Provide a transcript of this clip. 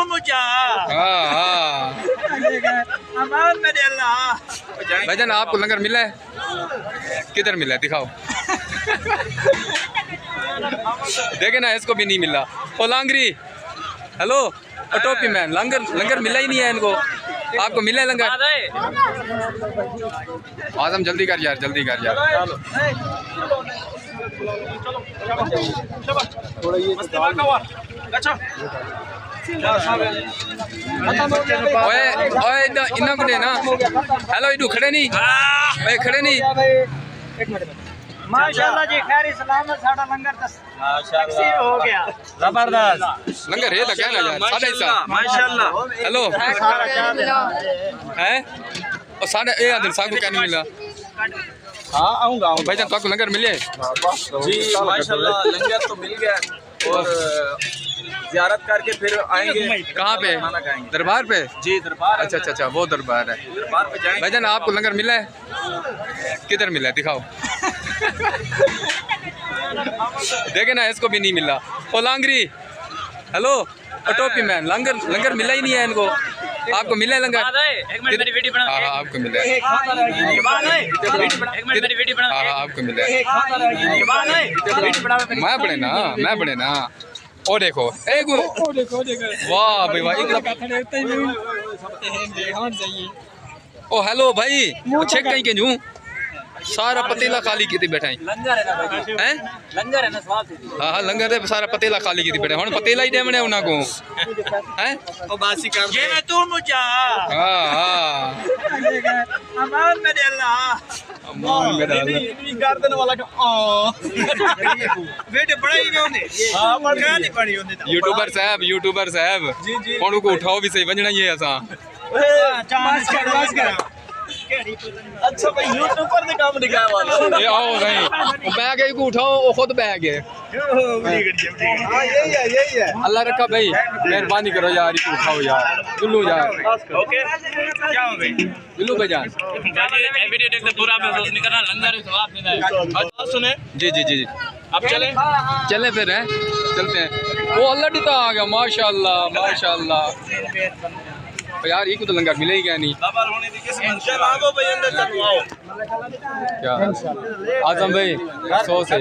मुझा हाँ अमान मेरे अल्लाह भाईजान आपको लंगर मिला है? किधर मिला है दिखाओ। देखे ना इसको भी नहीं मिला। ओ लांगरी हेलो टोपी मैन लंगर लंगर मिला ही नहीं है इनको। आपको मिला है लंगर? आजम जल्दी कर यार जल्दी कर यार। ओए ओए इन्ना को दे ना। हेलो इधर खड़े नहीं भाई खड़े नहीं। माशाल्लाह जी खैर सलामत साडा लंगर तकसीम हो गया जबरदस्त लंगर है तो क्या ना यार साढ़े सा माशाल्लाह हेलो हैं और साढ़े ए आदर साहब को क्या नहीं मिला? हाँ आऊँगा भाईजान तो आपको लंगर मिले? जी माशाल्लाह लंगर तो मिल गया और ज़ियारत करके फिर आएंगे। कहाँ पे? दरबार पे? जी दरबार। अच्छा अच्छा अच्छा वो दरबार है। दरबार पे जाएंगे। भाईजान आपको लंगर मिला है? किधर मिला है दिखाओ। देखे ना इसको भी नहीं मिला। ओ लांगरी हेलो टोपी मैन लंगर लंगर मिला ही नहीं है इनको। आपको मिला है लंगर? हाँ हाँ आपको मिला है। हाँ आपको मिला है। मैं बड़े ना ओ देखो एक वाह भाई वाह ओ हेलो भाई चेक कहीं के जूं सारा पतीला खाली की थी बैठा हैं लंगर है ना स्वाद हाँ हाँ लंगर है सारा पतीला खाली की थी बैठे हुन पतीला ही देवने उना को हैं ओ बासी कर ये मैं तू मुझा हाँ हाँ अमान मेरे अल्लाह अमान मेरे अल्लाह इतनी गर्दन वाला का बेटे बड़ा ही नहीं होंगे हां पर क्या नहीं पड़ी होंगे यूट्यूबर साहब कौन को उठाओ भी सही वजना ही है असा चांस कर अच्छा भाई यूट्यूबर ने काम दिखाया वाला ये आओ नहीं बैग को उठाओ वो खुद बैग है। हां यही है अल्लाह रखा भाई मेहरबानी करो यार इसको उठाओ यार गुल्लू यार ओके क्या हो गई गुल्लू भाईजान वीडियो देखते पूरा महसूस नहीं करना लंगर स्वाद नहीं आएगा सुने जी जी जी अब चले फिर हैं चलते हैं। वो ऑलरेडी तो आ गया माशाल्लाह माशाल्लाह यार ये को तो लंगर मिले ही क्या नहीं क्या आजम भाई 100 से